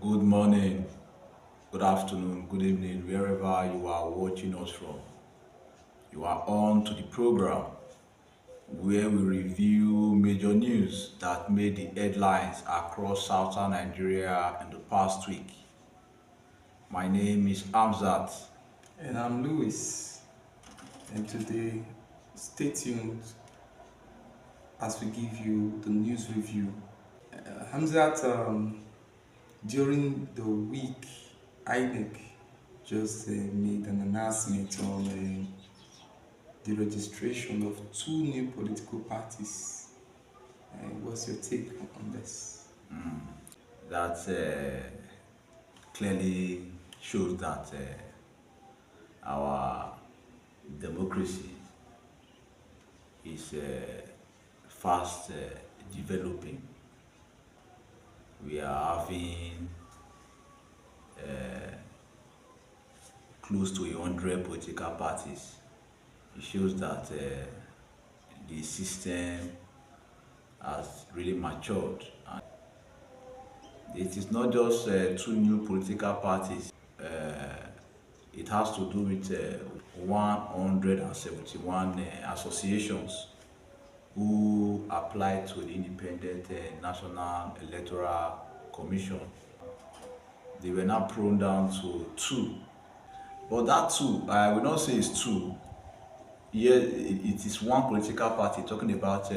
Good morning, good afternoon, good evening, wherever you are watching us from. You are on to the program where we review major news that made the headlines across southern Nigeria in the past week. My name is Amzat. And I'm Louis, and today, stay tuned as we give you the news review. Hamzat, during the week, INEC just made an announcement on the registration of two new political parties. What's your take on this? That clearly shows that our democracy is fast developing. We are having close to 100 political parties. It shows that the system has really matured. And it is not just two new political parties. It has to do with 171 associations who applied to the Independent National Electoral Commission. They were now prone down to two. But that two, I will not say it's two. Here, it is one political party talking about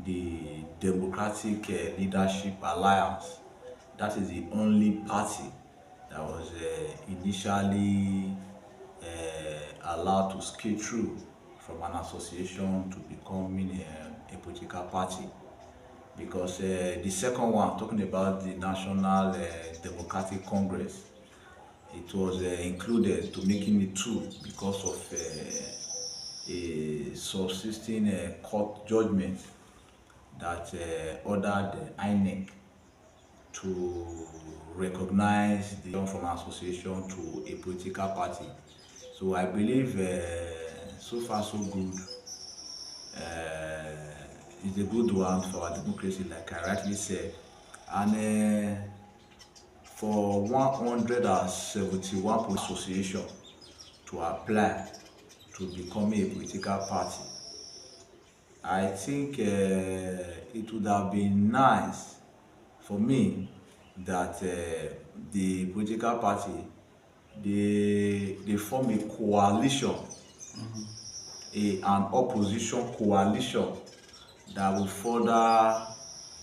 the Democratic Leadership Alliance. That is the only party that was initially allowed to scale through from an association to becoming a political party. Because the second one, talking about the National Democratic Congress, it was included to making it two because of a subsisting court judgment that ordered the INEC to recognize the from association to a political party. So I believe so far so good. It's a good one for our democracy, like I rightly said. And for 171 association to apply to become a political party, I think it would have been nice for me that the political party they form a coalition, an opposition coalition that will further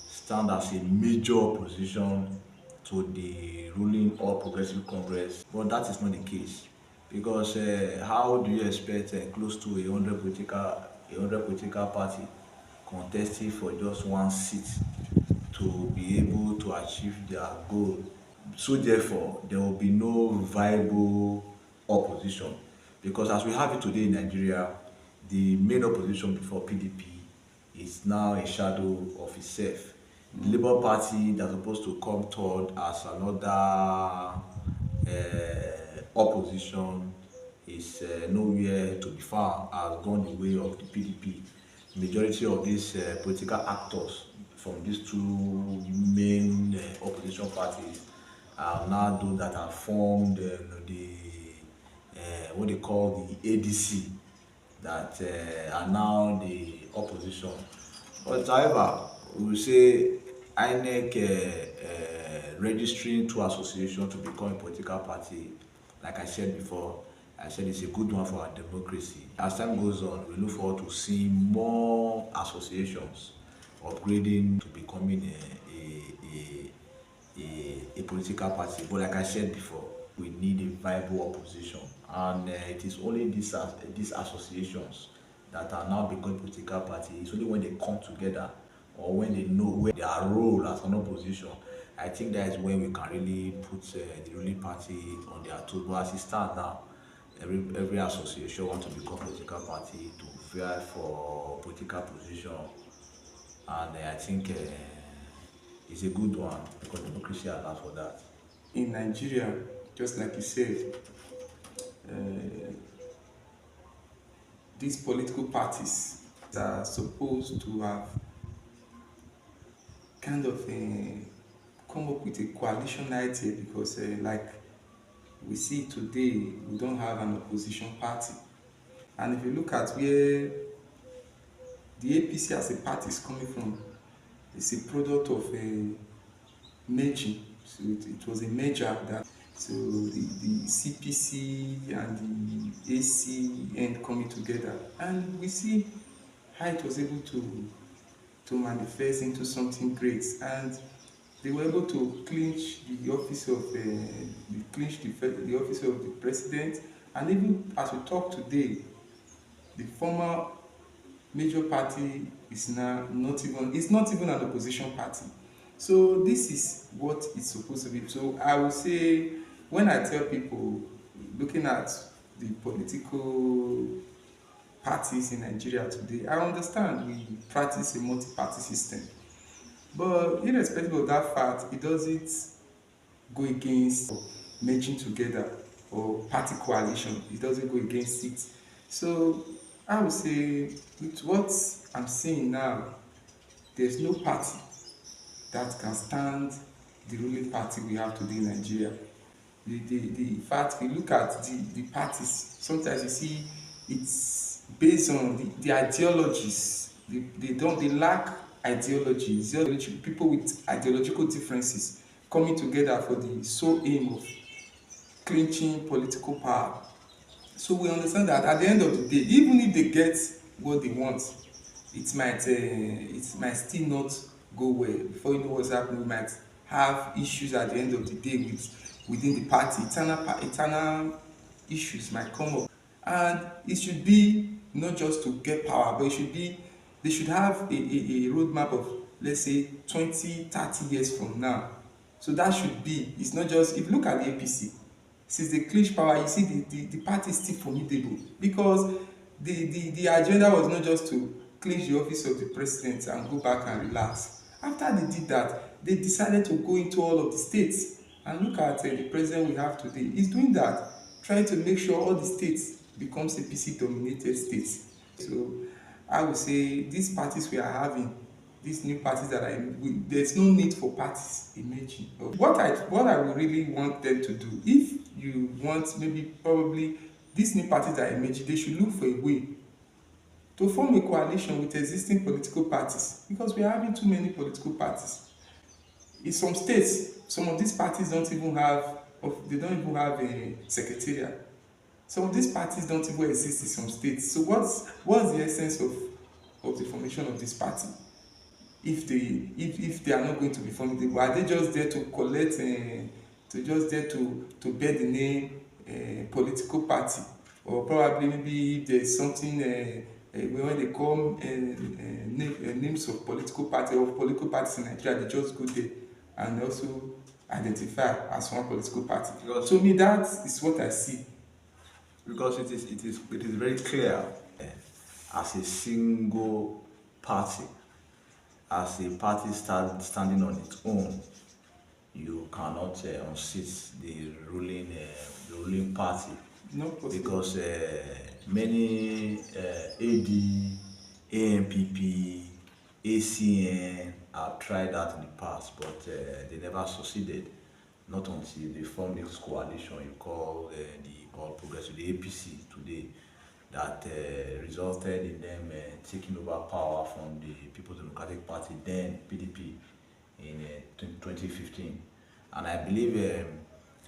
stand as a major opposition to the ruling All Progressive Congress. But that is not the case, because how do you expect close to a hundred political party contesting for just one seat to be able to achieve their goal? So therefore, there will be no viable opposition, because as we have it today in Nigeria, the main opposition before PDP is now a shadow of itself. The Labour Party that's supposed to come third as another opposition is nowhere to be found, has gone the way of the PDP. Majority of these political actors from these two main opposition parties are now those that have formed the what they call the ADC, that are now the opposition. But however, we will say INEC registering two associations to become a political party, like I said before, I said it's a good one for our democracy. As time goes on, we look forward to seeing more associations upgrading to becoming a political party. But like I said before, we need a viable opposition, and it is only these associations that are now becoming political party. It's only when they come together or when they know where their role as an opposition. I think that is when we can really put the ruling party on their toes. But as it stands now, every association wants to become political party to vie for political position, and I think it's a good one because democracy allows for that. In Nigeria, just like you said, these political parties are supposed to have kind of come up with a coalition idea because, like we see today, we don't have an opposition party. And if you look at where the APC as a party is coming from, it's a product of a merging. So it was a merger that, so the CPC and the ACN coming together, and we see how it was able to manifest into something great. And they were able to clinch the office of the office of the president. And even as we talk today, the former major party is now not even, it's not even an opposition party. So this is what it's supposed to be. So I would say, when I tell people, looking at the political parties in Nigeria today, I understand we practice a multi-party system, but irrespective of that fact, it doesn't go against merging together or party coalition. It doesn't go against it. So I would say, with what I'm seeing now, there's no party that can stand the ruling party we have today in Nigeria. The fact, we look at the parties, sometimes you see it's based on the ideologies. They lack ideologies. People with ideological differences coming together for the sole aim of clinching political power. So we understand that at the end of the day, even if they get what they want, it might still not go well. Before you know what's happening, we might have issues at the end of the day within the party. Eternal issues might come up, and it should be not just to get power, but they should have a roadmap of, let's say, 20-30 years from now. So that should be, it's not just, if you look at the APC, since they clinch power, you see the party is still formidable, because the agenda was not just to clinch the office of the president and go back and relax. After they did that, they decided to go into all of the states. And look at the president we have today. He's doing that, trying to make sure all the states becomes APC dominated states. So I would say these parties we are having, these new parties that are, there's no need for parties emerging. What I would really want them to do, if you want, maybe probably these new parties that are emerging, they should look for a way to form a coalition with existing political parties, because we are having too many political parties. In some states, some of these parties don't even have, a secretariat. Some of these parties don't even exist in some states. So what's the essence of the formation of this party? If they are not going to be formidable, are they just there to collect, to bear the name political party? Or probably maybe if there's something, when they call names of political party or political parties in Nigeria, they just go there and also identify as one political party. Because To me, that is what I see. it is very clear, as a single party, as a party standing on its own, you cannot unseat the ruling party, No possible. because many AD, ANPP, ACN have tried that in the past, but they never succeeded. Not until they formed this coalition you call the All Progressive, the APC today, that resulted in them taking over power from the People's Democratic Party, then PDP, in 2015. And I believe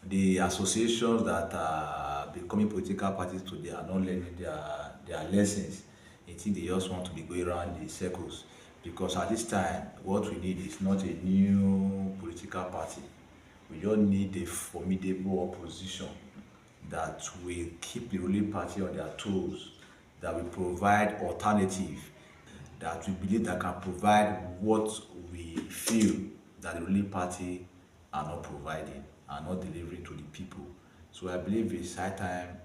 the associations that are becoming political parties today are not learning their lessons. I think they just want to be going around the circles, because at this time, what we need is not a new political party. We just need a formidable opposition that will keep the ruling party on their toes, that will provide alternative, that we believe that can provide what we feel that the ruling party are not providing, are not delivering to the people. So I believe it's high time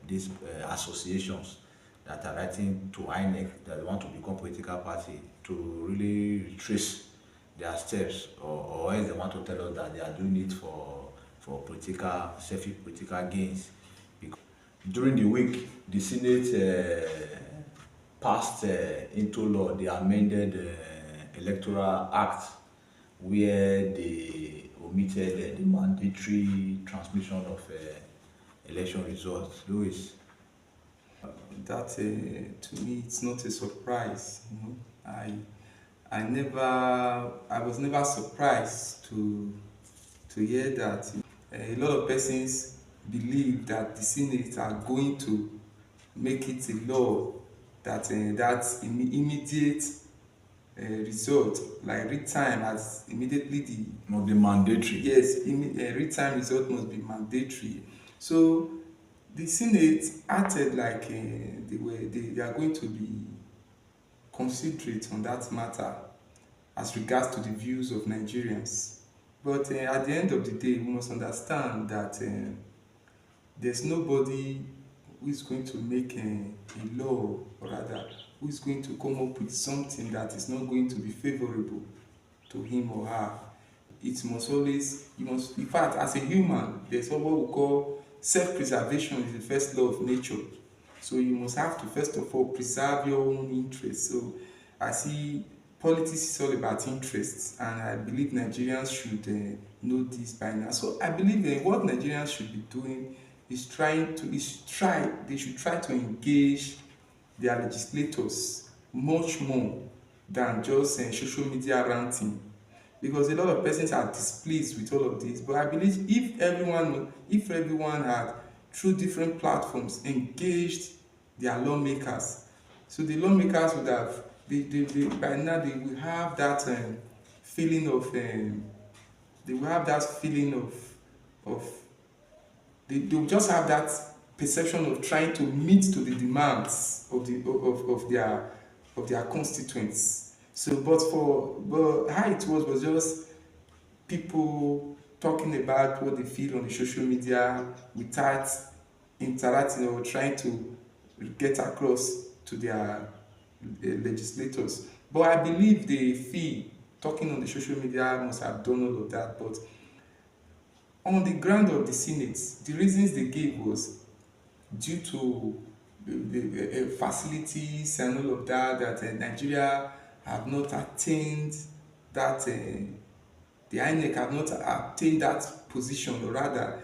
these associations that are writing to INEC that they want to become political party to really retrace their steps, or else they want to tell us that they are doing it for selfish political gains. Because during the week, the Senate passed into law the amended Electoral Act, where they omitted the mandatory transmission of election results. Louis. That to me, it's not a surprise. I was never surprised to hear that. A lot of persons believe that the Senate are going to make it a law that immediate result, like read time as immediately the Must be mandatory. yes, read time result must be mandatory. So the Senate acted like they are going to be considerate on that matter as regards to the views of Nigerians. But at the end of the day, we must understand that there's nobody who is going to make a law, or rather, who is going to come up with something that is not going to be favorable to him or her. It must always, you must, in fact, as a human, there's what we call self-preservation is the first law of nature. So you must have to, first of all, preserve your own interests. So I see politics is all about interests, and I believe Nigerians should know this by now. So I believe what Nigerians should be doing is they should try to engage their legislators much more than just social media ranting, because a lot of persons are displeased with all of this. But I believe if everyone had through different platforms engaged their lawmakers, so the lawmakers would have by now they will have that feeling of they will have that feeling of they will just have that perception of trying to meet to the demands of their constituents. So but how it was just people talking about what they feel on the social media without interacting or trying to get across to their legislators. But I believe they feel talking on the social media must have done all of that. But on the ground of the Senate, the reasons they gave was due to the facilities and all of that, that Nigeria have not attained that, the INEC have not attained that position, or rather,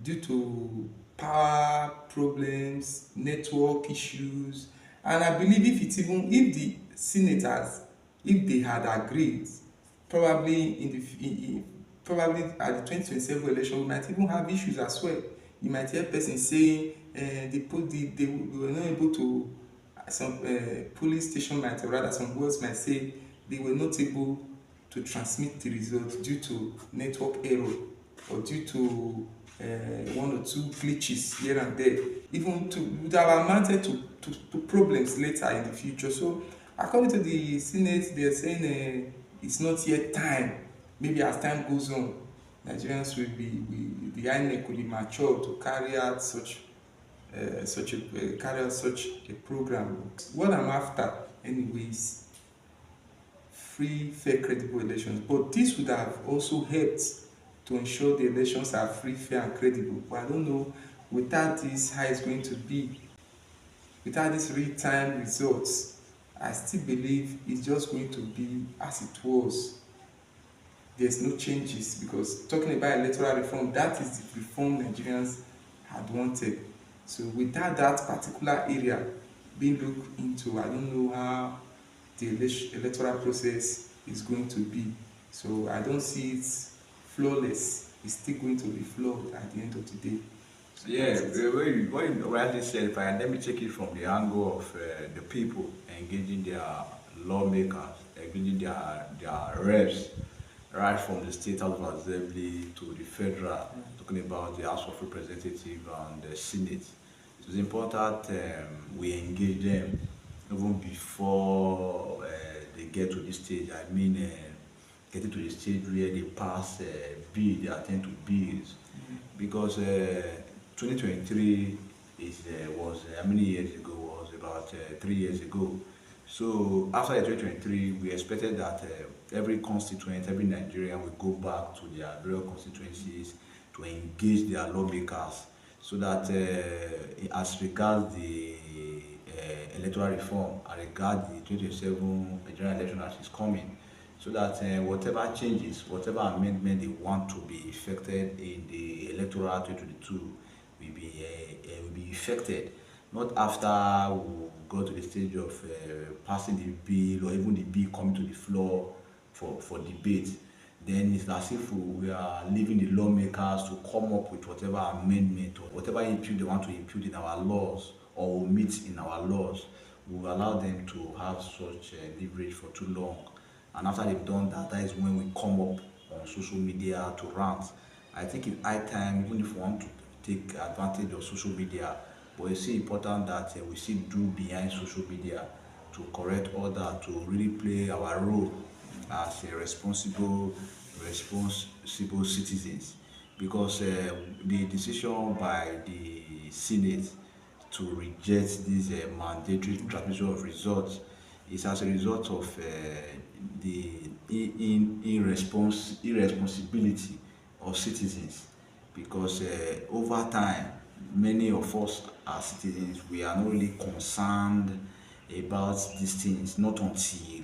due to power problems, network issues. And I believe if the senators, if they had agreed, probably probably at the 2027 election, we might even have issues as well. You might hear person saying they were not able to, some police station might, or rather some words might say they were not able to transmit the results due to network error, or due to one or two glitches here and there, even that have amounted to problems later in the future. So according to the Senate, they are saying it's not yet time. Maybe as time goes on, Nigerians the INEC will be mature to carry out such a program. What I'm after, anyways, free, fair, credible elections. But this would have also helped to ensure the elections are free, fair, and credible. But I don't know without this how it's going to be. Without these real-time results, I still believe it's just going to be as it was. There's no changes, because talking about electoral reform, that is the reform Nigerians had wanted. So without that particular area being looked into, I don't know how the electoral process is going to be. So I don't see it flawless. It's still going to be flawed at the end of the day. So Yeah, what you rightly said, but let me take it from the angle of the people engaging their lawmakers, engaging their reps, right from the state house of assembly to the federal, talking about the House of Representatives and the Senate. It is important we engage them even before they get to this stage. I mean, getting to the stage where they pass bill, they attend to bills, because 2023 was how many years ago? Was about 3 years ago. So after the 2023, we expected that every constituent, every Nigerian will go back to their various constituencies to engage their lawmakers, so that as regards the electoral reform, and regard the 2027 Nigerian election as is coming, so that whatever changes, whatever amendment they want to be effected in the electoral 2022 will be effected, not after we go to the stage of passing the bill or even the bill coming to the floor for debate. Then it's as if we are leaving the lawmakers to come up with whatever amendment or whatever input they want to input in our laws or omit in our laws. We will allow them to have such leverage for too long. And after they've done that, that is when we come up on social media to rant. I think it's high time, even if we want to take advantage of social media, but it's still important that we still do behind social media to correct order, to really play our role as a responsible citizens. Because the decision by the Senate to reject this mandatory transmission of results is as a result of the irresponsibility of citizens. Because over time, many of us as citizens, we are not really concerned about these things, not until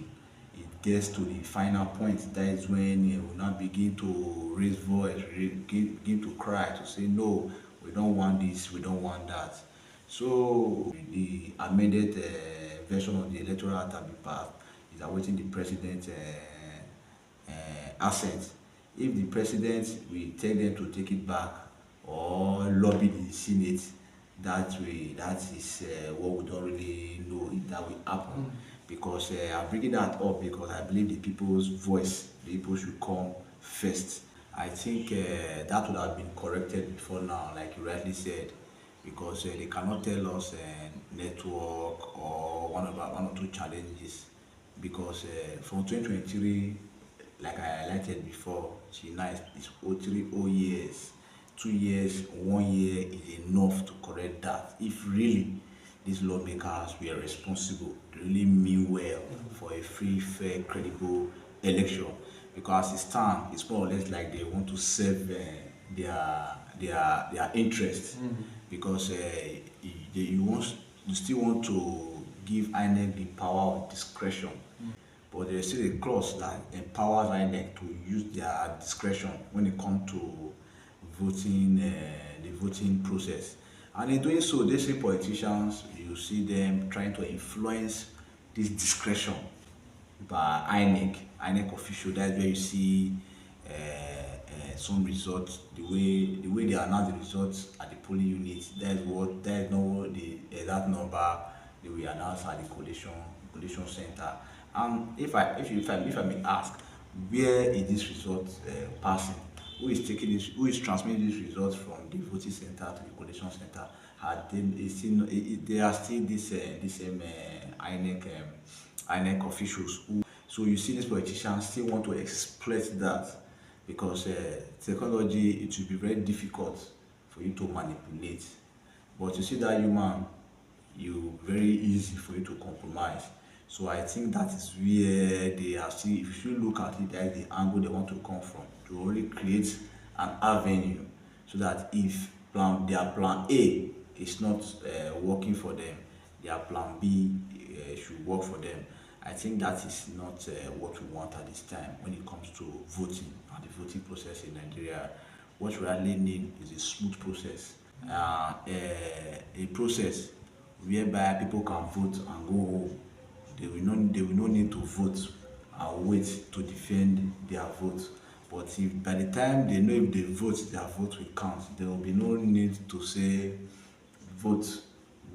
it gets to the final point. That is when we now begin to raise voice, begin to cry, to say no, we don't want this, we don't want that. So the amended version of the electoral act that be passed is awaiting the president assent. If the president will tell them to take it back or lobby the Senate, that is what we don't really know if that will happen. Because I'm bringing that up because I believe the people's voice, the people should come first. I think that would have been corrected before now, like you rightly said, because they cannot tell us network or one or two challenges. Because from 2023, like I highlighted before, China is 03 years. 2 years, 1 year is enough to correct that. If really these lawmakers were responsible, really mean well for a free, fair, credible election. Because as it stands, it's more or less like they want to serve their interest. Because you still want to give INEC the power of discretion. But there is still a clause that empowers INEC to use their discretion when it comes to voting, the voting process. And in doing so, they say politicians, you see them trying to influence this discretion by INEC official. That's where you see some results, the way they announce the results at the polling unit. That is not what the exact number they will announce at the collation center. And if I may ask, where is this result passing? Who is taking this? Who is transmitting these results from the voting center to the collation center? They are still this same INEC officials. So you see, these politicians still want to exploit that because technology, it will be very difficult for you to manipulate. But you see that human, you very easy for you to compromise. So I think that is where they are still, if you look at it, that is the angle they want to come from, to only create an avenue so that if their plan A is not working for them, their plan B should work for them. I think that is not what we want at this time when it comes to voting and the voting process in Nigeria. What we really need is a smooth process, a process whereby people can vote and go home. They will not need to vote and wait to defend their vote. But if by the time they know if they vote, their vote will count, there will be no need to say vote,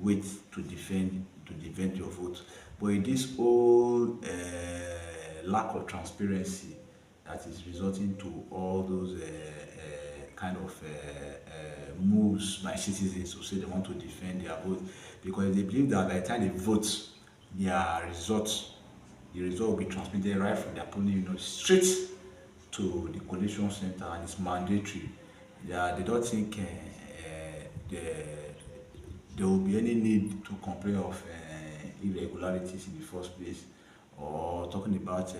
wait to defend your vote. But in this whole lack of transparency that is resulting to all those kind of moves by citizens who say they want to defend their vote, because they believe that by the time they vote, the result will be transmitted right from their polling unit straight to the collation center, and it's mandatory. They don't think there will be any need to complain of irregularities in the first place, or talking about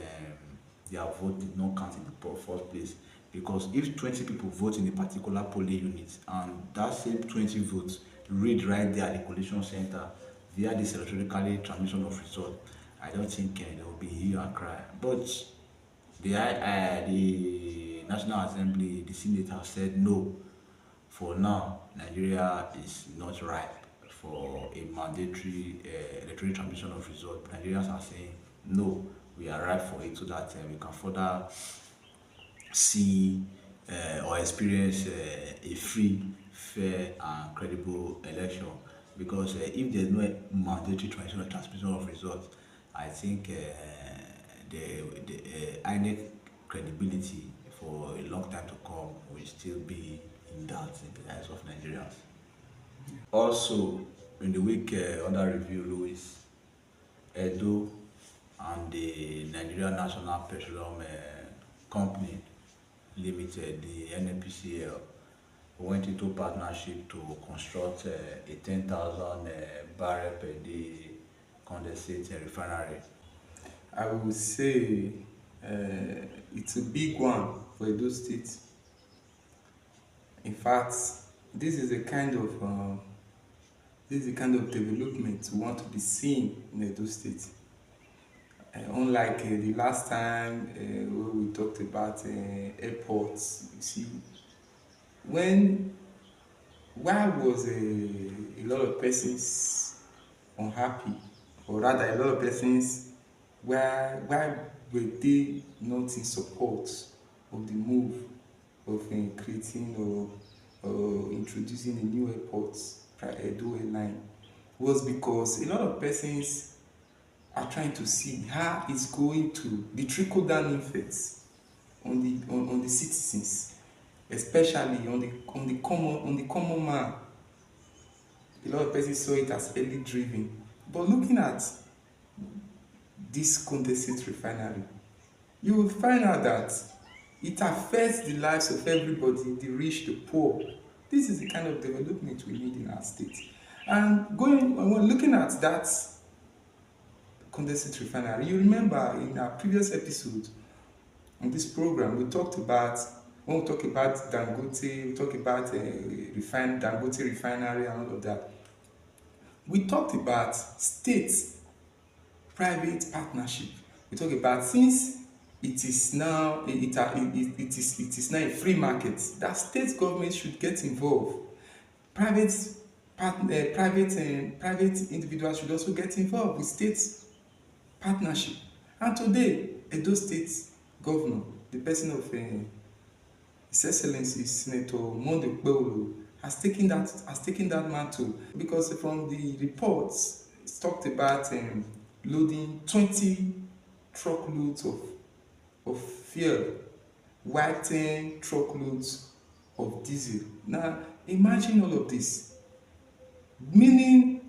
their vote did not count in the first place. Because if 20 people vote in a particular polling unit and that same 20 votes read right there at the collation center via this electronically transmission of result, I don't think there will be hue and cry. But The National Assembly, the Senate have said no. For now, Nigeria is not ripe for a mandatory electronic transmission of results. Nigerians are saying no, we are ripe for it so that we can further see or experience a free, fair, and credible election. Because if there's no mandatory transmission of results, I think the INEC credibility for a long time to come will still be in doubt in the eyes of Nigerians. Also, in the week under review, Louis, Edo and the Nigerian National Petroleum Company Limited, the NNPCL, went into partnership to construct a 10,000 barrel per day condensate refinery. I would say it's a big one for Edo State. In fact, this is a kind of development we want to be seen in Edo State. Unlike the last time where we talked about airports, you see, when why was a lot of persons unhappy, or rather a lot of persons, why were they not in support of the move of creating or introducing a new airport, Edo Airline? Was because a lot of persons are trying to see how it's going to the trickle down effects on the citizens, especially on the common man. A lot of persons saw it as early driven, but looking at this condensate refinery, you will find out that it affects the lives of everybody, the rich, the poor. This is the kind of development we need in our state. And looking at that condensate refinery, you remember in our previous episode on this program, when we talk about Dangote, we talk about Dangote refinery and all of that. We talked about state-private partnership. We talk about, since it is now a free market, that state government should get involved. Private individuals should also get involved with state partnership. And today, Edo State Governor, the person of His Excellency Senator Monday Okpebholo, has taken that mantle, because from the reports it talked about loading 20 truckloads of fuel, while 10 truckloads of diesel. Now imagine all of this, meaning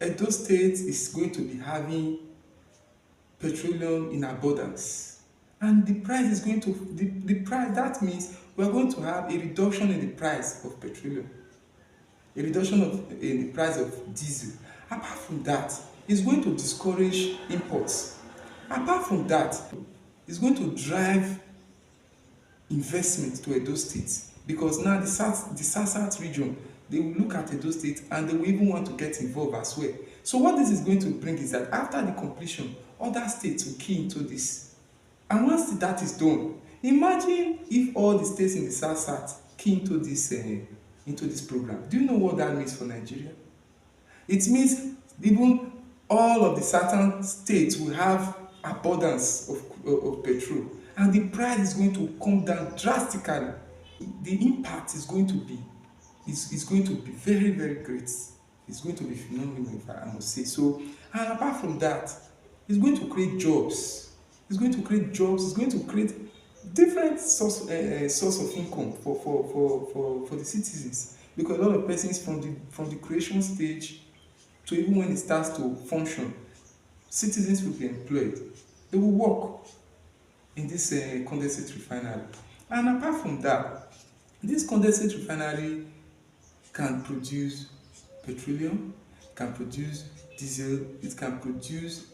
Edo State is going to be having petroleum in abundance, and the price is going to the price, that means we are going to have a reduction in the price of petroleum, a reduction in the price of diesel. Apart from that, it's going to discourage imports. Apart from that, it's going to drive investment to Edo State, because now the South region, they will look at Edo State and they will even want to get involved as well. So what this is going to bring is that after the completion, other states will key into this. And once that is done, imagine if all the states in the South key into this program. Do you know what that means for Nigeria? It means even all of the southern states will have abundance of petrol, and the price is going to come down drastically. The impact is going to be very, very great. It's going to be phenomenal, if I must say so. And apart from that, it's going to create jobs. It's going to create different source of income for the citizens, because a lot of persons from the creation stage to even when it starts to function, citizens will be employed. They will work in this condensate refinery. And apart from that, this condensate refinery can produce petroleum, can produce diesel, it can produce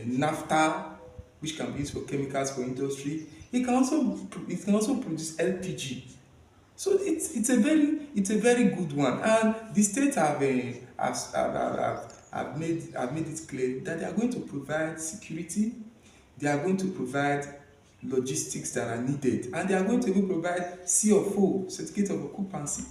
naphtha, which can be used for chemicals for industry. It can also produce LPG. So it's a very good one, and the state have made it clear that they are going to provide security, they are going to provide logistics that are needed, and they are going to even provide CFO, certificate of occupancy.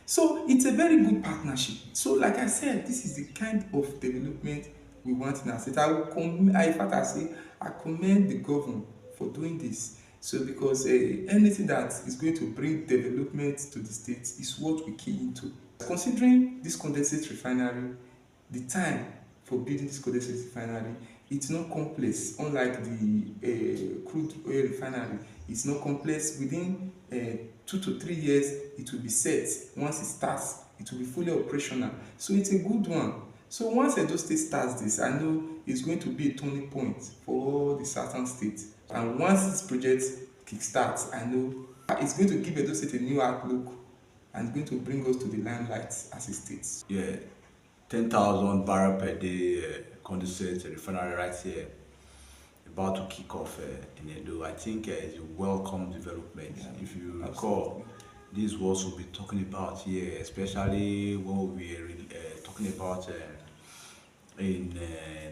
So it's a very good partnership. So like I said, this is the kind of development we want in our state. In fact, I say I commend the governor for doing this. So because anything that is going to bring development to the state is what we key into. Considering this condensate refinery, the time for building this condensate refinery, it's not complex. Unlike the crude oil refinery, it's not complex. Within 2 to 3 years, it will be set. Once it starts, it will be fully operational. So it's a good one. So once Edo State starts this, I know it's going to be a turning point for all the southern states. And once this project kickstarts, I know it's going to give Edo State a new outlook and going to bring us to the limelight as a state. Yeah, 10,000 barrel per day condensate refinery right here, about to kick off in Edo. I think it's a welcome development. Yeah, if you recall, this was what we'll be talking about here, especially when we were talking about in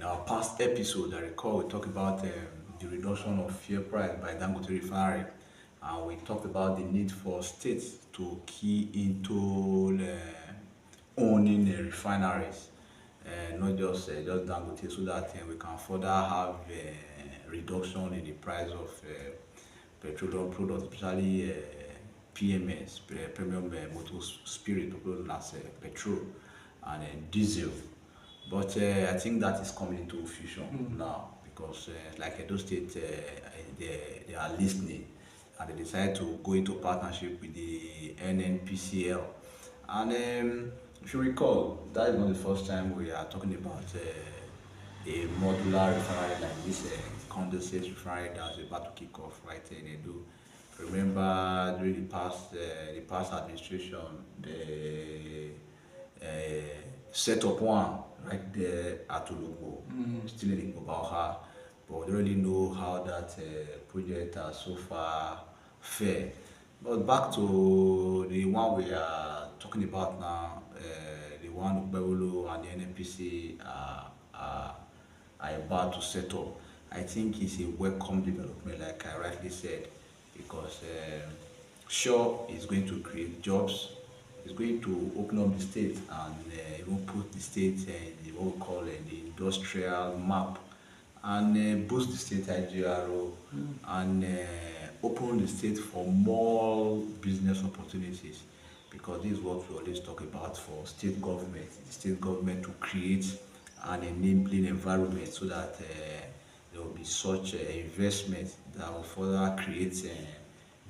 our past episode. I recall we talked about the reduction of fuel price by Dangote refinery, and we talked about the need for states to key into owning refineries, not just Dangote, so that we can further have reduction in the price of petroleum products, especially PMS, premium motor spirit, known as petrol and diesel. But I think that is coming into fusion now, because like Edo State, they are listening, and they decide to go into partnership with the NNPCL. And if you recall, that is not the first time we are talking about a modular refinery like this condensate refinery that's about to kick off right in Edo. Remember during the past administration, they set up one right there at Olugbo, still in Ipobaha, but we don't really know how that project has so far fared. But back to the one we are talking about now, the one Ubewulu and the NNPC are about to set up. I think it's a welcome development, like I rightly said, because sure, it's going to create jobs. It's going to open up the state and even put the state in what we call the industrial map, and boost the state IGRO, and open the state for more business opportunities, because this is what we always talk about for state government. The state government to create an enabling environment so that there will be such investment that will further create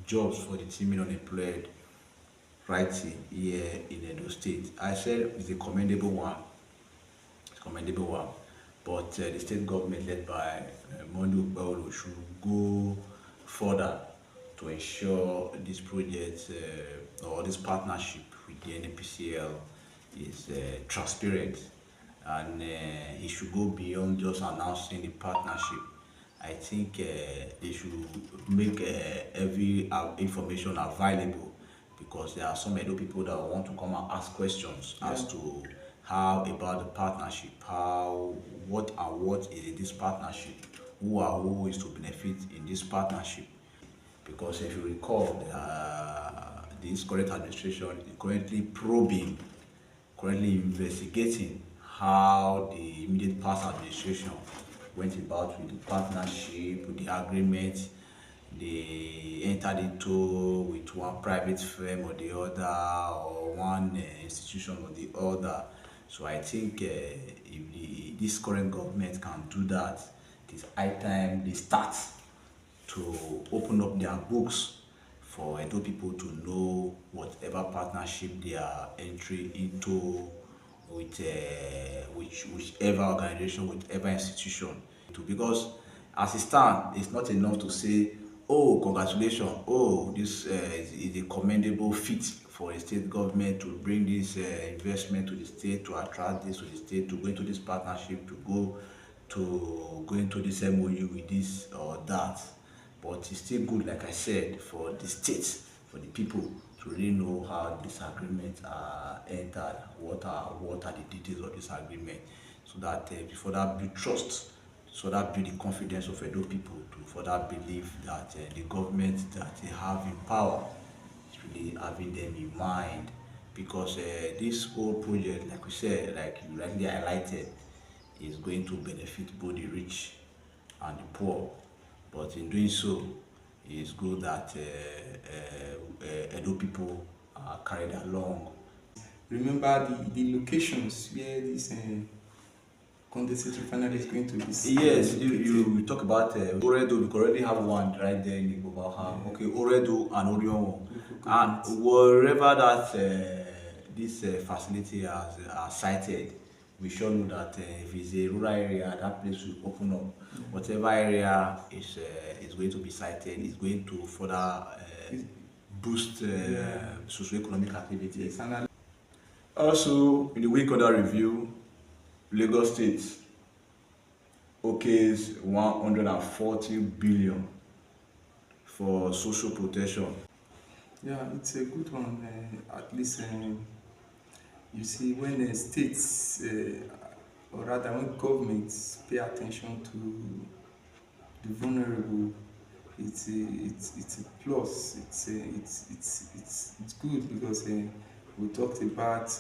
jobs for the teeming unemployed right here in Edo State. I said it's a commendable one. It's a commendable one. But the state government led by Monday Ubewulu should go further to ensure this project or this partnership with the NPCL is transparent, and it should go beyond just announcing the partnership. I think they should make every information available, because there are some Edo people that want to come and ask questions as to how about the partnership, what is in this partnership, who is to benefit in this partnership. Because if you recall, this current administration is currently probing, currently investigating how the immediate past administration went about with the partnership, with the agreement they entered into with one private firm or the other, or one institution or the other. So I think if this current government can do that, it is high time they start to open up their books for Edo people to know whatever partnership they are entering into with whichever organization, whichever institution. Because as it stands, it's not enough to say, oh, congratulations, oh, this is a commendable feat for a state government to bring this investment to the state, to attract this to the state, to go into this partnership, to go into this MOU with this or that. But it's still good, like I said, for the states, for the people to really know how this agreement entered, what are the details of this agreement, so that before that build trust, further build the confidence of Edo people to further believe that the government that they have in power is really having them in mind. Because this whole project, like we said, like you rightly highlighted, is going to benefit both the rich and the poor. But in doing so, it's good that Edo people are carried along. Remember the locations where this condensate refinery is going to be Yes, located. you talk about Oredo, we already have one right there in Igbobaha. Yeah. Okay, Oredo and Orionwo. Local And government. wherever that this facility has sited, we sure know that if it's a rural area, that place will open up. Whatever area is going to be sited is going to further boost Yeah. socio-economic activities. Yes, and Also, in the week under review, Lagos State okays 140 billion for social protection. yeah, it's a good one. At least you see when states, or rather when governments pay attention to the vulnerable, it's a plus. It's good because we talked about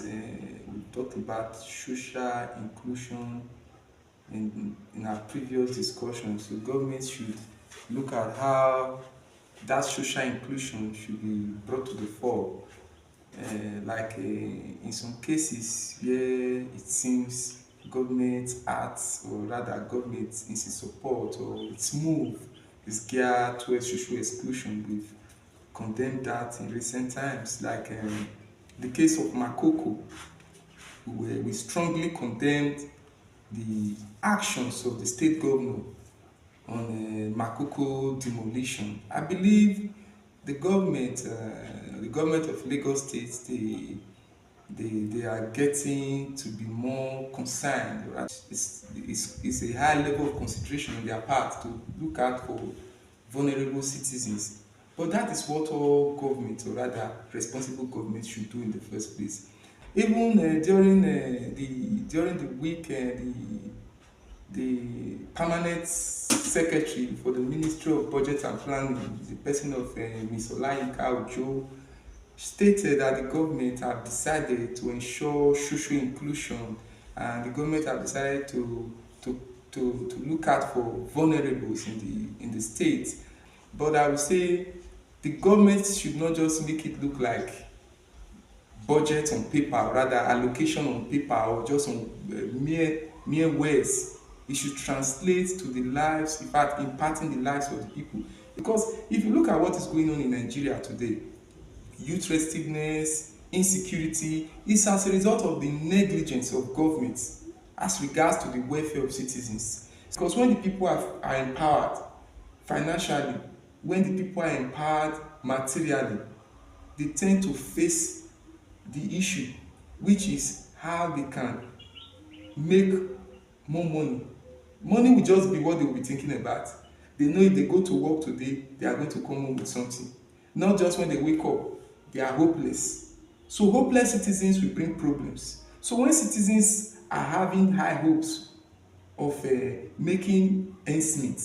social inclusion in our previous discussions. So government should look at how that social inclusion should be brought to the fore. In some cases where it seems government acts, or rather government is in support, or its move is geared towards social exclusion. We've condemned that in recent times, like the case of Makoko, where we strongly condemned the actions of the state governor on Makoko demolition. I believe the government of Lagos State, they are getting to be more concerned. Right? It's a high level of consideration on their part to look out for vulnerable citizens. But that is what all government, or rather responsible government, should do in the first place. Even during the week, the permanent secretary for the Ministry of Budget and Planning, the person of Ms. Olayinka Ojo, stated that the government have decided to ensure social inclusion, and the government have decided to look out for vulnerables in the state. But I would say the government should not just make it look like budget on paper, or rather allocation on paper, or just on mere words. It should translate to the lives, in fact, impacting the lives of the people. Because if you look at what is going on in Nigeria today, youth restiveness, insecurity, is as a result of the negligence of government as regards to the welfare of citizens. Because when the people are empowered financially, when the people are empowered materially, they tend to face the issue, which is how they can make more money. Money will just be what they will be thinking about. They know if they go to work today, they are going to come home with something. Not just when they wake up, they are hopeless. So hopeless citizens will bring problems. So when citizens are having high hopes of making ends meet,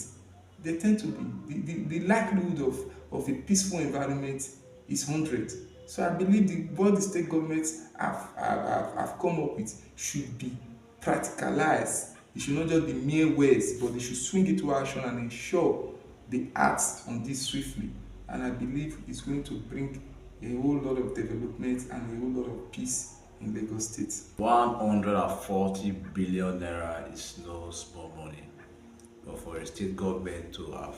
they tend to be, the likelihood of a peaceful environment is 100. So I believe what the state governments have come up with should be practicalized. It should not just be mere words, but they should swing it to action and ensure they act on this swiftly. And I believe it's going to bring a whole lot of development and a whole lot of peace in Lagos State. 140 billion naira is no small money. But for a state government to have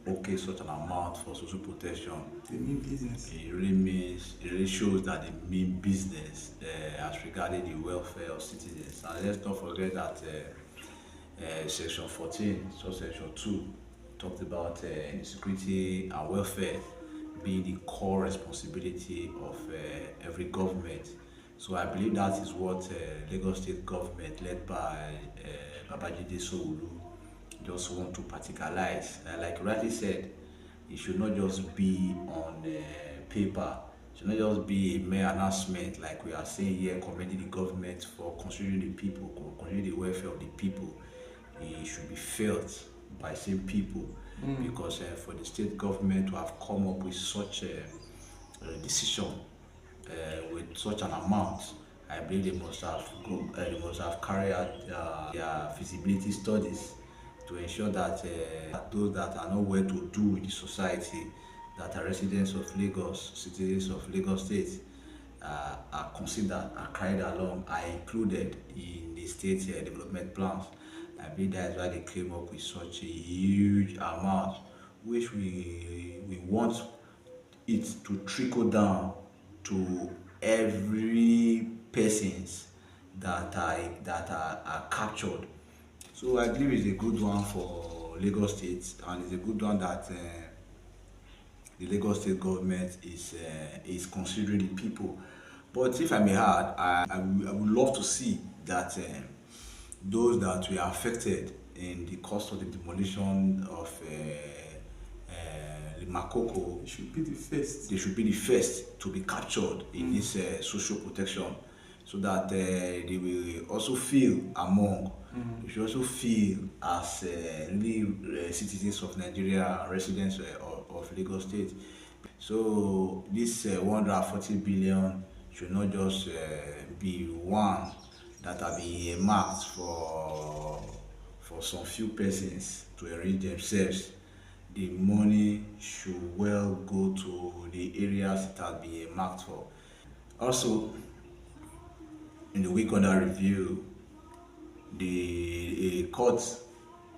okay such an amount for social protection, They mean business. it really shows that they mean business as regarding the welfare of citizens. And let's not forget that Section 14, Section 2, talked about security and welfare being the core responsibility of every government. So I believe that is what Lagos State government, led by Babajide Sanwo-Olu, just want to practicalize. Like you rightly said, it should not just be on paper. It should not just be a mere announcement like we are saying here, commending the government for considering the people, considering the welfare of the people. it should be felt by same people, Mm. because for the state government to have come up with such a decision with such an amount, I believe they must have carried out their feasibility studies to ensure that those that are not well to do in the society, that are residents of Lagos, citizens of Lagos State, are considered, are carried along, are included in the state development plans. I believe that is why they came up with such a huge amount, which we want it to trickle down to every persons that are captured. So I believe it's a good one for Lagos State, and it's a good one that the Lagos State government is considering the people. But if I may add, I would love to see that those that were affected in the cost of the demolition of the Makoko, It should be the first. they should be the first to be captured in this social protection, so that they will also feel among, they should also feel as really citizens of Nigeria, residents of Lagos State. So this 140 billion should not just be one that have been earmarked for some few persons to enrich themselves. The money should well go to the areas it has been earmarked for. Also, in the week under review, the a court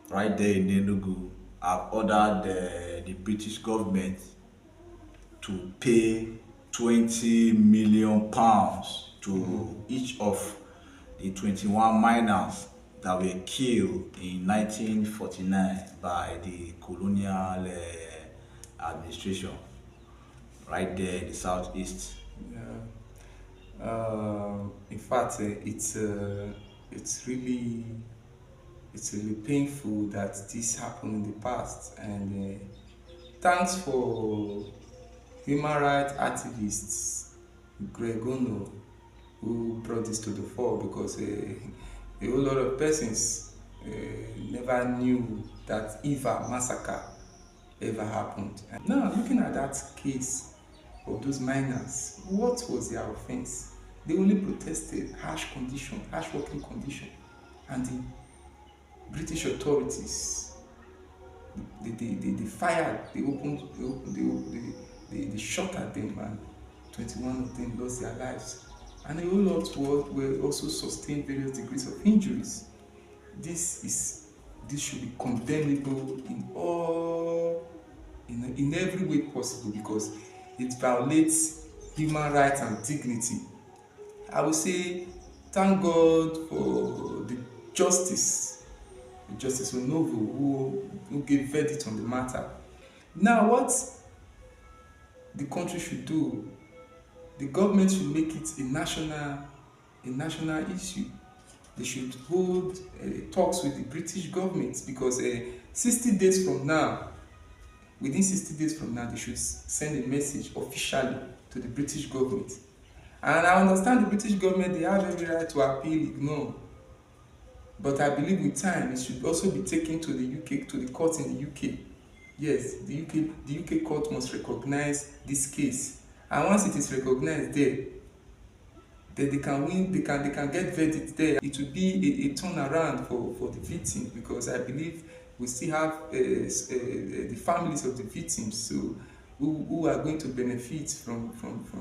right there in Enugu have ordered the British government to pay 20 million pounds to each of the 21 miners that were killed in 1949 by the colonial administration right there in the southeast. Yeah. In fact, it's really painful that this happened in the past, and thanks for human rights activists Greg Ono, who brought this to the fore, because a whole lot of persons never knew that Eva massacre ever happened. And now, looking at that case of those miners, what was their offense? They only protested harsh working condition, and the British authorities, they fired, they shot at them, and 21 of them lost their lives. And a whole lot were also sustained various degrees of injuries. This should be condemnable in every way possible, because it violates human rights and dignity. I would say thank God for the Justice Onovo, who gave verdict on the matter. Now, what the country should do, the government should make it a national issue. They should hold talks with the British government, because 60 days from now, within 60 days from now, they should send a message officially to the British government. And I understand the British government, they have every right to appeal, ignore. But I believe with time, it should also be taken to the UK, to the court in the UK. Yes, the UK court must recognize this case. And once it is recognized there, then they can win, they can get verdict there. It will be a turnaround for the victims, because I believe we still have the families of the victims, so who are going to benefit from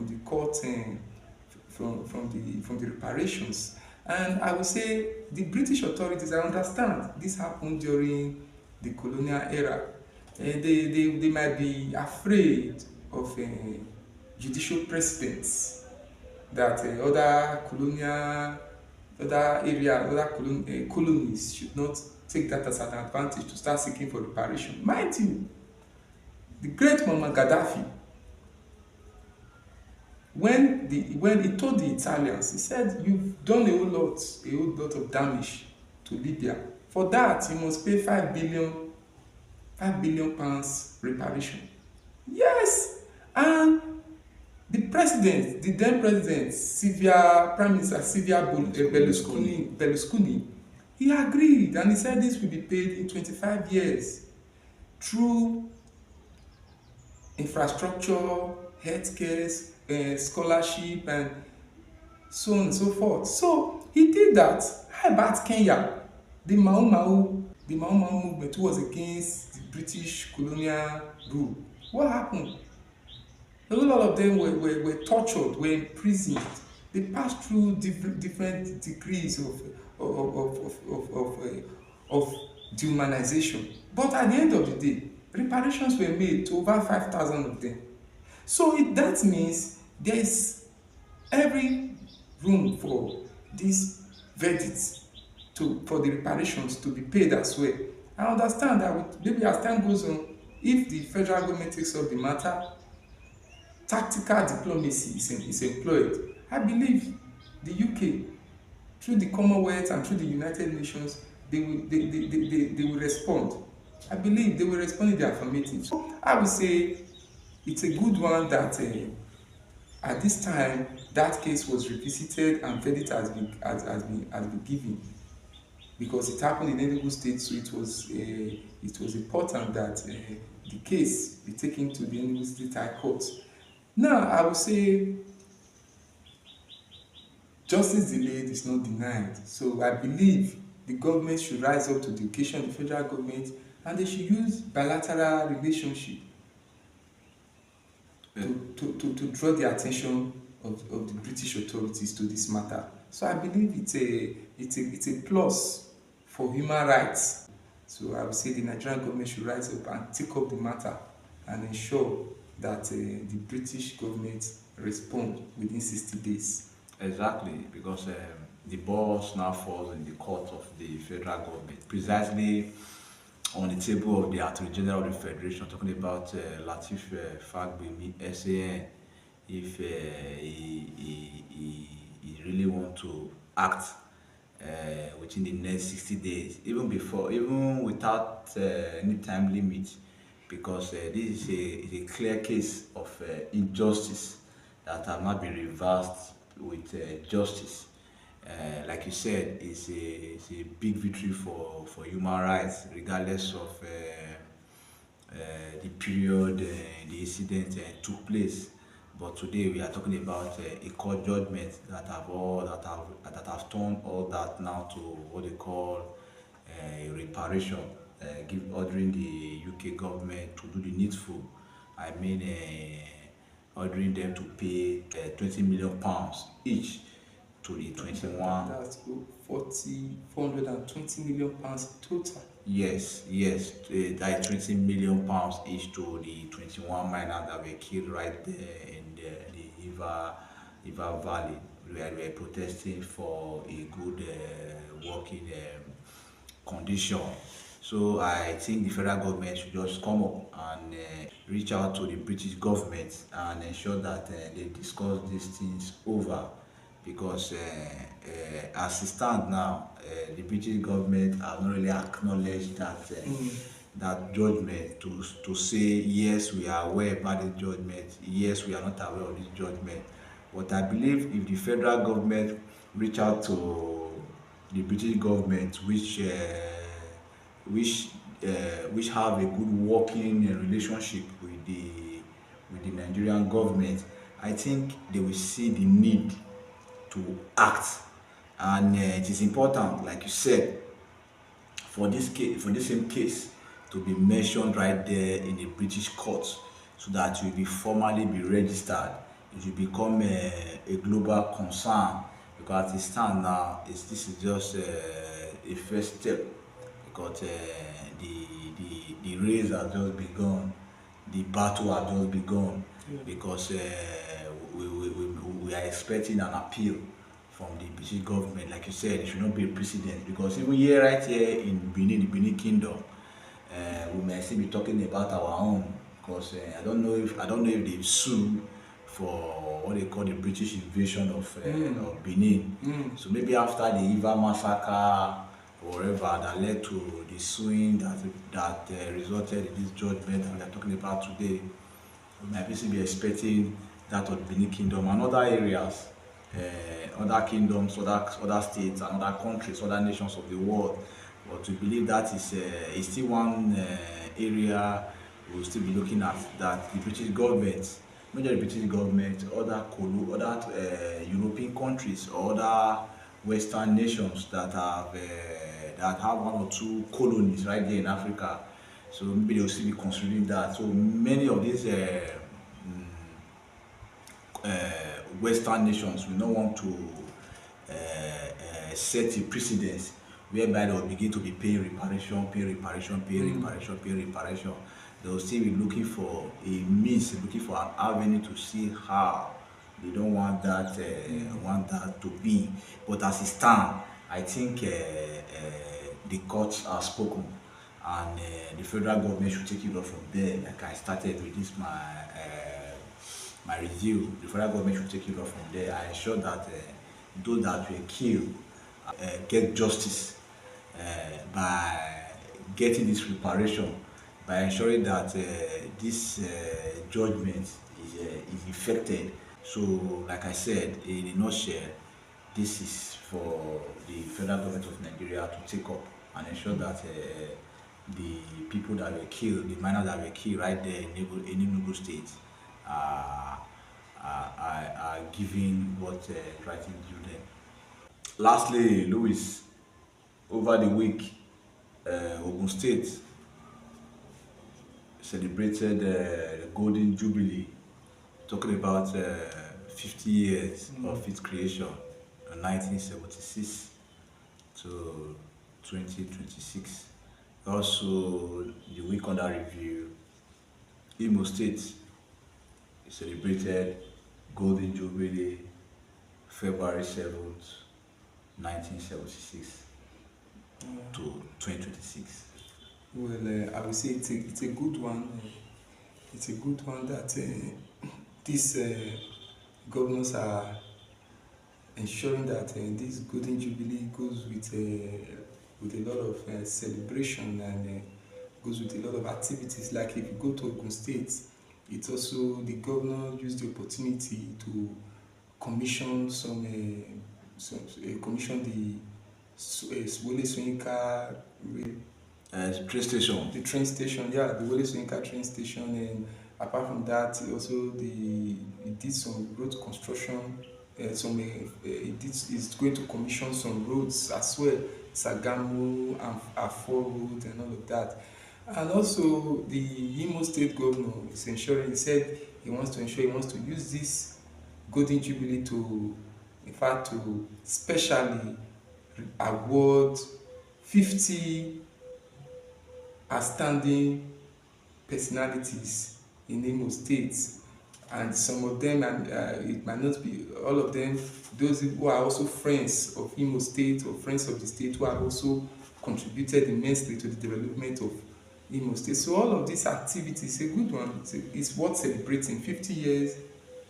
the court and from the reparations. And I would say the British authorities, I understand this happened during the colonial era. They might be afraid of judicial precedents that colonies should not take that as an advantage to start seeking for reparation. Mind you, the great Muammar Gaddafi, when he told the Italians, he said, "You've done a whole lot of damage to Libya. For that, you must pay 5 billion pounds reparation." Yes, and the then president, Prime Minister Silvio Berlusconi, He agreed and he said this will be paid in 25 years through infrastructure, healthcare, scholarship, and so on and so forth. So he did that. How about Kenya? The Mau Mau movement was against the British colonial rule. What happened? A lot of them were tortured, were imprisoned. They passed through different degrees of dehumanization. But at the end of the day, reparations were made to over 5,000 of them. So that means there is every room for these verdicts for the reparations to be paid as well. I understand that maybe as time goes on, if the federal government takes up the matter, tactical diplomacy is employed. I believe the UK, through the Commonwealth and through the United Nations, they will respond. I believe they will respond in the affirmative. So I would say it's a good one that at this time that case was revisited and verdict has been given, because it happened in Enugu State, so it was important that the case be taken to the Enugu State High Court. Now, I would say justice delayed is not denied. So I believe the government should rise up to the occasion, the federal government, and they should use bilateral relationship to draw the attention of the British authorities to this matter. So I believe it's a plus for human rights. So I would say the Nigerian government should rise up and take up the matter and ensure that the British government respond within 60 days. Exactly, because the ball now falls in the court of the federal government, precisely on the table of the Attorney General of the Federation, talking about Latif Fagbemi, SAN, if he really want to act within the next 60 days, even without any time limit, because this is a clear case of injustice that have not been reversed with justice. Like you said, it's a big victory for human rights, regardless of the period the incident took place. But today we are talking about a court judgment that have turned all that now to what they call reparation, ordering the UK government to do the needful. I mean, ordering them to pay £20 million each to the 21. That's 420 million pounds total. Yes, that £20 million each to the 21 miners that were killed right there in the Iva Valley, where we were protesting for a good working condition. So I think the federal government should just come up and reach out to the British government and ensure that they discuss these things over, because as it stands now, the British government have not really acknowledged that judgment to say yes, we are aware about this judgment, yes, we are not aware of this judgment. But I believe if the federal government reach out to the British government, which have a good working relationship with the Nigerian government, I think they will see the need to act. And it is important, like you said, for this same case to be mentioned right there in the British courts, so that it will be formally be registered. It will become a global concern, because as it stands now, this is just a first step, because the race has just begun, the battle has just begun, because we are expecting an appeal from the British government. Like you said, it should not be a precedent, because even here, right here in Benin, the Benin Kingdom, we may still be talking about our own, because I don't know if they sue for what they call the British invasion of Benin. So maybe after the Iva massacre or whatever that led to the suing that resulted in this judgment that we are talking about today, we might still be expecting that of Benin Kingdom and other areas other kingdoms, other states, and other countries, other nations of the world. But we believe that is still one area we'll still be looking at, that the British government, not just the British government, other European countries or other Western nations that have one or two colonies right there in Africa. So maybe they'll still be considering that. So many of these Western nations will not want to set a precedence whereby they will begin to be paying reparation, pay reparation. They will still be looking for a means, looking for an avenue to see how they don't want that to be. But as it stands, I think the courts are spoken, and the federal government should take it up from there. Like I started with this my review, the federal government should take it up from there. I ensure that those that were killed get justice by getting this reparation, by ensuring that this judgment is effected. So, like I said, in a nutshell, this is for the federal government of Nigeria to take up and ensure that the people that were killed, the miners that were killed right there in Enugu State, are, are given what writing due them. Lastly, Louis, over the week, Ogun State celebrated the Golden Jubilee, talking about 50 years of its creation, 1976 to 2026. Also, the week under review, Imo State celebrated Golden Jubilee, February 7th, 1976 to 2026. Well, I would say it's a good one. It's a good one that these governors are ensuring that this Golden Jubilee goes with a lot of celebration and goes with a lot of activities. Like if you go to Ogun State, it's also the governor used the opportunity to commission commission the Wole Soyinka Train station. the train station, yeah, the Wole Soyinka train station, and apart from that, also he did some road construction. He's going to commission some roads as well, Sagamu and Afo Road and all of that. And also the Imo State governor is ensuring. He said he wants to use this Golden Jubilee to, in fact, to specially award 50 outstanding personalities in Imo State, and some of them, and it might not be all of them, those who are also friends of Imo State or friends of the state who have also contributed immensely to the development of Imo State. So all of these activities, a good one. It's worth celebrating. 50 years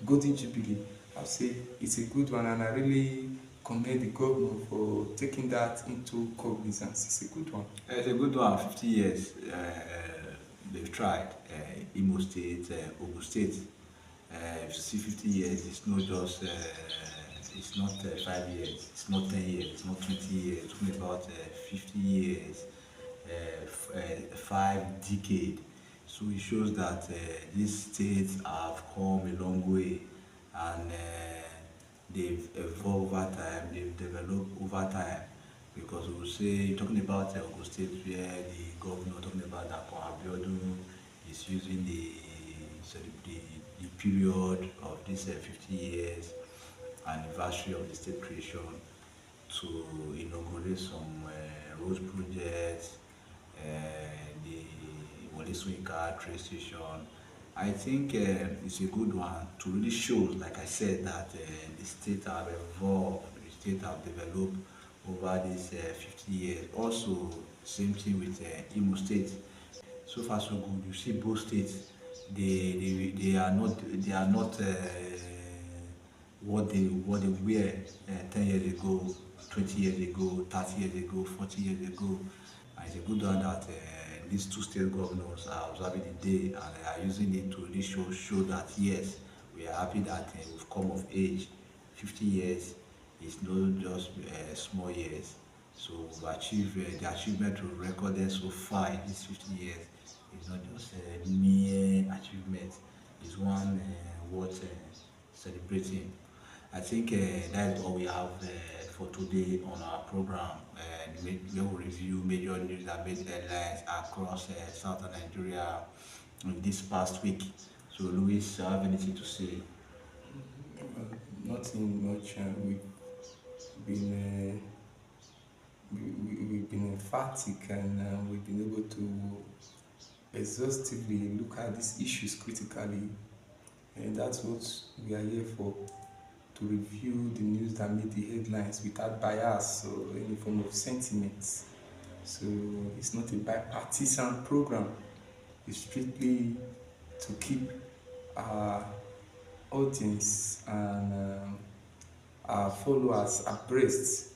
Golden Jubilee. I'll say it's a good one, and I really commend the governor for taking that into cognizance. It's a good one. It's a good one. 50 years. They've tried. Imo State, Ogun State. If you see 50 years, it's not just. It's not 5 years. It's not 10 years. It's not 20 years. It's talking about 50 years, 5 decades. So it shows that these states have come a long way, and they've evolved over time, they've developed over time. Because we will say, you're talking about Ogun State, where the governor talking about that Abiodun is using the period of this 50 years anniversary of the state creation to inaugurate some road projects, the Wole Soyinka train station. I think it's a good one to really show, like I said, that the state have evolved, the state have developed over these 50 years. Also, same thing with Imo State. So far, so good. You see, both states, they are not what they were 10 years ago, 20 years ago, 30 years ago, 40 years ago. And it's a good one that these two state governors are observing the day and are using it to really show that yes, we are happy that we've come of age 50 years is not just small years. So the achievement we've recorded so far in these 50 years is not just a mere achievement. It's one worth celebrating. I think that is all we have for today on our program. We will review major news that made headlines across southern Nigeria in this past week. So, Louis, have anything to say? Nothing much. Been we've been emphatic, and we've been able to exhaustively look at these issues critically, and that's what we are here for, to review the news that made the headlines without bias or any form of sentiments. So it's not a bipartisan program. It's strictly to keep our audience and our followers abreast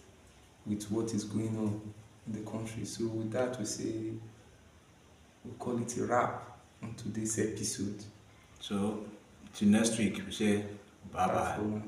with what is going on in the country. So with that, we say we call it a wrap on today's episode. So, till next week, we say bye Bye bye. for now.